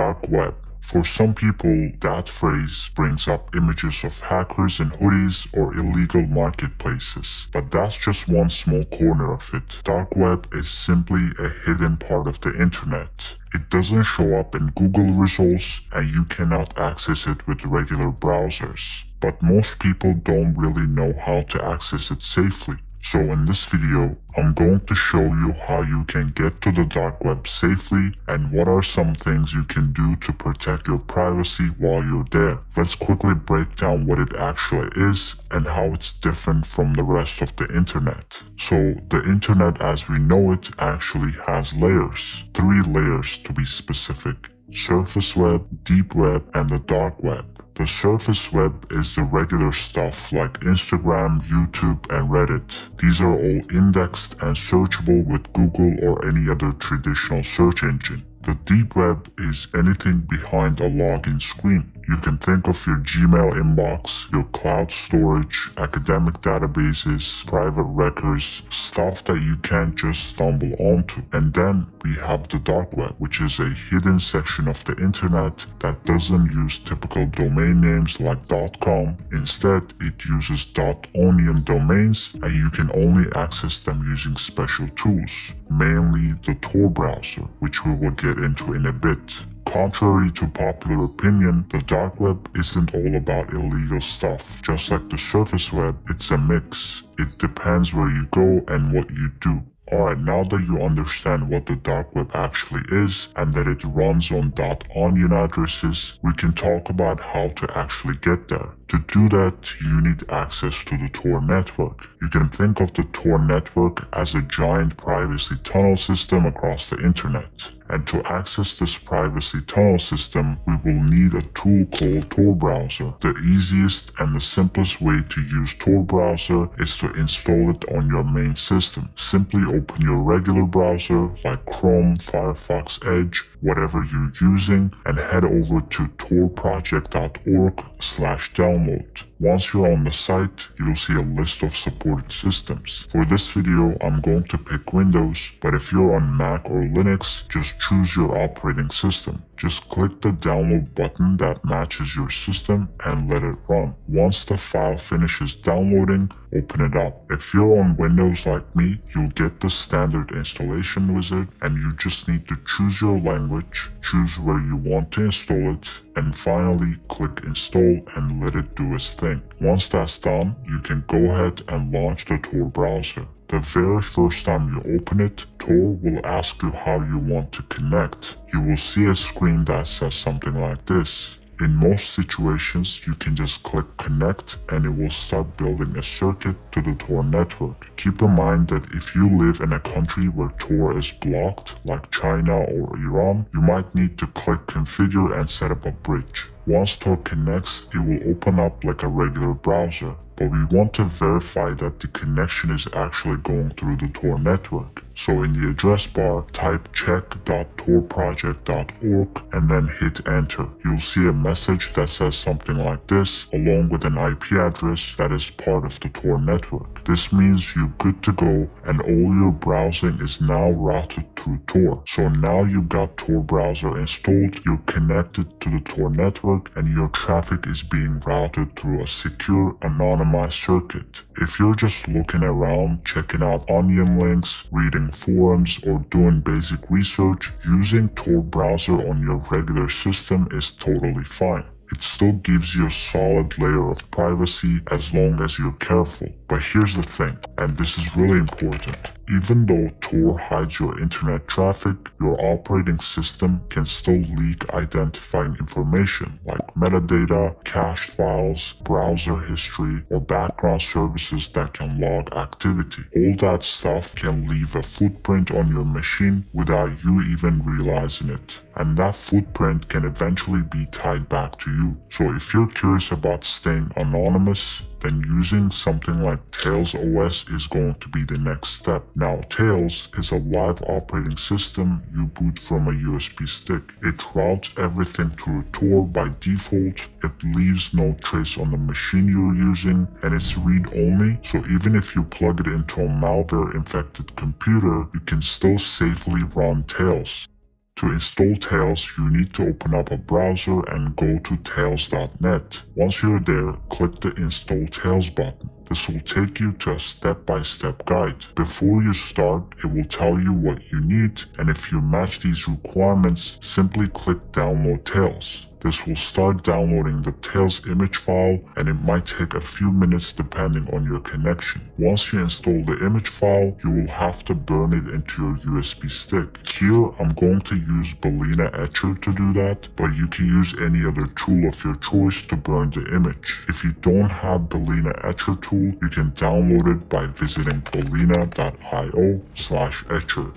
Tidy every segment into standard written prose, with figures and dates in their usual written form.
dark web. For some people, that phrase brings up images of hackers in hoodies or illegal marketplaces. But that's just one small corner of it. Dark web is simply a hidden part of the internet. It doesn't show up in Google results and you cannot access it with regular browsers. But most people don't really know how to access it safely. So in this video, I'm going to show you how you can get to the dark web safely and what are some things you can do to protect your privacy while you're there. Let's quickly break down what it actually is and how it's different from the rest of the internet. So the internet as we know it actually has layers. 3 layers to be specific: surface web, deep web, and the dark web. The surface web is the regular stuff like Instagram, YouTube, and Reddit. These are all indexed and searchable with Google or any other traditional search engine. The deep web is anything behind a login screen. You can think of your Gmail inbox, your cloud storage, academic databases, private records, stuff that you can't just stumble onto. And then we have the dark web, which is a hidden section of the internet that doesn't use typical domain names like .com. Instead, it uses .onion domains, and you can only access them using special tools, mainly the Tor browser, which we will get into in a bit. Contrary to popular opinion, the dark web isn't all about illegal stuff. Just like the surface web, it's a mix. It depends where you go and what you do. Alright, now that you understand what the dark web actually is and that it runs on .onion addresses, we can talk about how to actually get there. To do that, you need access to the Tor network. You can think of the Tor network as a giant privacy tunnel system across the internet. And to access this privacy tunnel system, we will need a tool called Tor browser. The easiest and the simplest way to use Tor browser is to install it on your main system. Simply open your regular browser like Chrome, Firefox, Edge, whatever you're using, and head over to torproject.org/download. Once you're on the site, you'll see a list of supported systems. For this video, I'm going to pick Windows, but if you're on Mac or Linux, just choose your operating system. Just click the download button that matches your system and let it run. Once the file finishes downloading, open it up. If you're on Windows like me, you'll get the standard installation wizard, and you just need to choose your language, choose where you want to install it, and finally click install and let it do its thing. Once that's done, you can go ahead and launch the Tor browser. The very first time you open it, Tor will ask you how you want to connect. You will see a screen that says something like this. In most situations, you can just click connect and it will start building a circuit to the Tor network. Keep in mind that if you live in a country where Tor is blocked, like China or Iran, you might need to click configure and set up a bridge. Once Tor connects, it will open up like a regular browser, but we want to verify that the connection is actually going through the Tor network. So in the address bar, type check.torproject.org and then hit enter. You'll see a message that says something like this, along with an IP address that is part of the Tor network. This means you're good to go and all your browsing is now routed through Tor. So now you got Tor browser installed, you're connected to the Tor network, and your traffic is being routed through a secure, anonymized circuit. If you're just looking around, checking out onion links, reading forums, or doing basic research, using Tor browser on your regular system is totally fine. It still gives you a solid layer of privacy as long as you're careful. But here's the thing, and this is really important. Even though Tor hides your internet traffic, your operating system can still leak identifying information like metadata, cached files, browser history, or background services that can log activity. All that stuff can leave a footprint on your machine without you even realizing it. And that footprint can eventually be tied back to you. So if you're curious about staying anonymous, then using something like Tails OS is going to be the next step. Now, Tails is a live operating system you boot from a USB stick. It routes everything through Tor by default, it leaves no trace on the machine you're using, and it's read-only, so even if you plug it into a malware-infected computer, you can still safely run Tails. To install Tails, you need to open up a browser and go to tails.net. Once you're there, click the Install Tails button. This will take you to a step-by-step guide. Before you start, it will tell you what you need, and if you match these requirements, simply click Download Tails. This will start downloading the Tails image file, and it might take a few minutes depending on your connection. Once you install the image file, you will have to burn it into your USB stick. Here, I'm going to use Balena Etcher to do that, but you can use any other tool of your choice to burn the image. If you don't have Balena Etcher tool, you can download it by visiting balena.io/etcher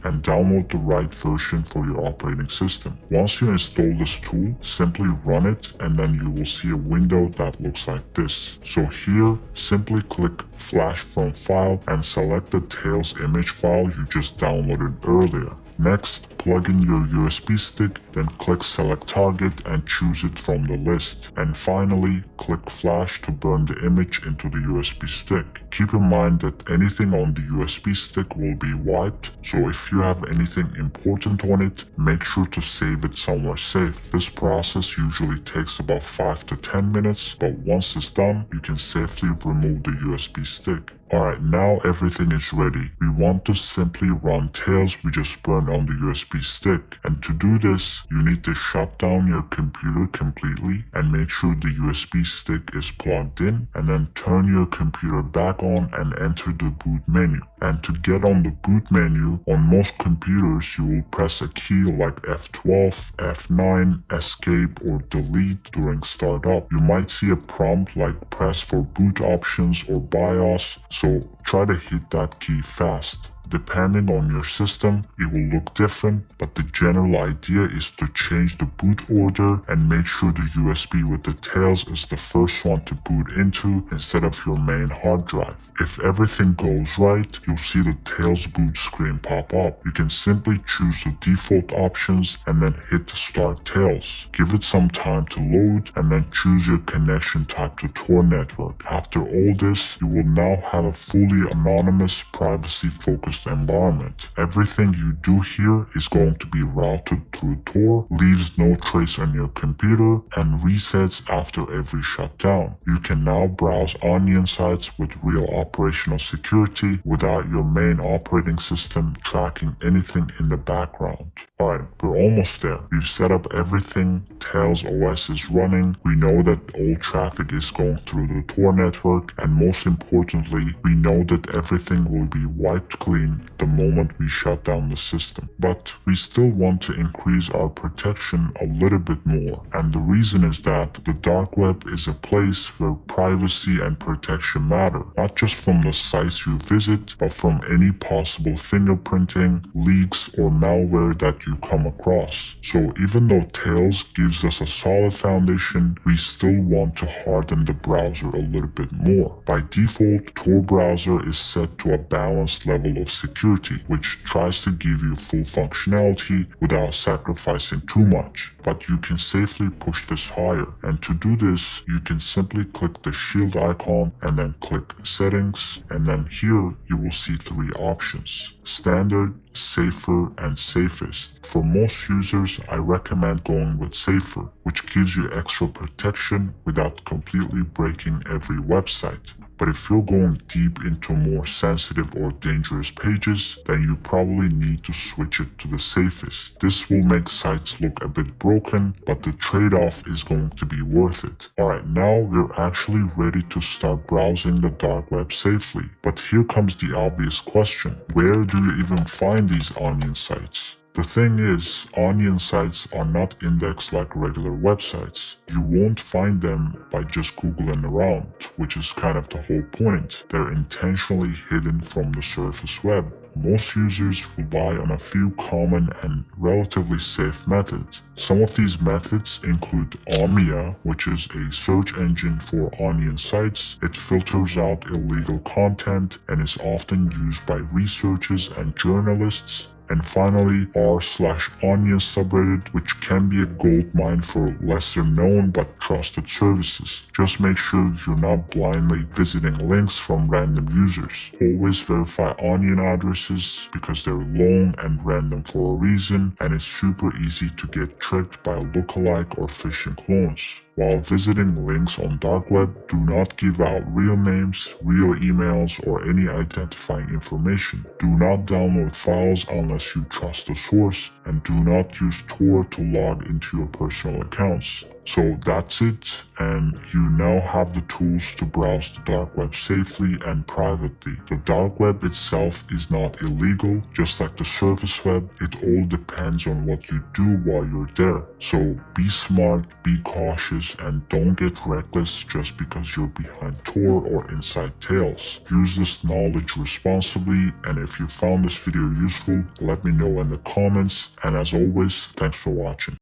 and download the right version for your operating system. Once you install this tool, simply run it and then you will see a window that looks like this. So here, simply click Flash from File and select the Tails image file you just downloaded earlier. Next, plug in your USB stick, then click Select Target and choose it from the list. And finally, click Flash to burn the image into the USB stick. Keep in mind that anything on the USB stick will be wiped, so if you have anything important on it, make sure to save it somewhere safe. This process usually takes about 5 to 10 minutes, but once it's done, you can safely remove the USB stick. Alright, now everything is ready. We want to simply run Tails we just burned on the USB stick. And to do this, you need to shut down your computer completely and make sure the USB stick is plugged in, and then turn your computer back on and enter the boot menu. And to get on the boot menu, on most computers you will press a key like F12, F9, Escape, or Delete during startup. You might see a prompt like press for boot options or BIOS, so try to hit that key fast. Depending on your system, it will look different, but the general idea is to change the boot order and make sure the USB with the Tails is the first one to boot into instead of your main hard drive. If everything goes right, you'll see the Tails boot screen pop up. You can simply choose the default options and then hit Start Tails. Give it some time to load and then choose your connection type to Tor network. After all this, you will now have a fully anonymous, privacy-focused environment. Everything you do here is going to be routed through Tor, leaves no trace on your computer, and resets after every shutdown. You can now browse Onion sites with real operational security without your main operating system tracking anything in the background. Alright, we're almost there. We've set up everything. Tails OS is running. We know that all traffic is going through the Tor network, and most importantly, we know that everything will be wiped clean the moment we shut down the system. But we still want to increase our protection a little bit more, and the reason is that the dark web is a place where privacy and protection matter, not just from the sites you visit, but from any possible fingerprinting, leaks, or malware that you come across. So even though Tails gives us a solid foundation, we still want to harden the browser a little bit more. By default, Tor browser is set to a balanced level of security, which tries to give you full functionality without sacrificing too much. But you can safely push this higher, and to do this, you can simply click the shield icon and then click Settings, and then here you will see 3 options: Standard, Safer, and Safest. For most users, I recommend going with Safer, which gives you extra protection without completely breaking every website. But if you're going deep into more sensitive or dangerous pages, then you probably need to switch it to the safest. This will make sites look a bit broken, but the trade-off is going to be worth it. Alright, now we're actually ready to start browsing the dark web safely. But here comes the obvious question: where do you even find these onion sites? The thing is, onion sites are not indexed like regular websites. You won't find them by just Googling around, which is kind of the whole point. They're intentionally hidden from the surface web. Most users rely on a few common and relatively safe methods. Some of these methods include Omnia, which is a search engine for onion sites. It filters out illegal content and is often used by researchers and journalists. And finally, r/onion subreddit, which can be a gold mine for lesser known but trusted services. Just make sure you're not blindly visiting links from random users. Always verify onion addresses because they're long and random for a reason, and it's super easy to get tricked by lookalike or phishing clones. While visiting links on dark web, do not give out real names, real emails, or any identifying information. Do not download files unless you trust the source, and do not use Tor to log into your personal accounts. So that's it, and you now have the tools to browse the dark web safely and privately. The dark web itself is not illegal, just like the surface web. It all depends on what you do while you're there. So be smart, be cautious, and don't get reckless just because you're behind Tor or inside Tails. Use this knowledge responsibly, and if you found this video useful, let me know in the comments, and as always, thanks for watching.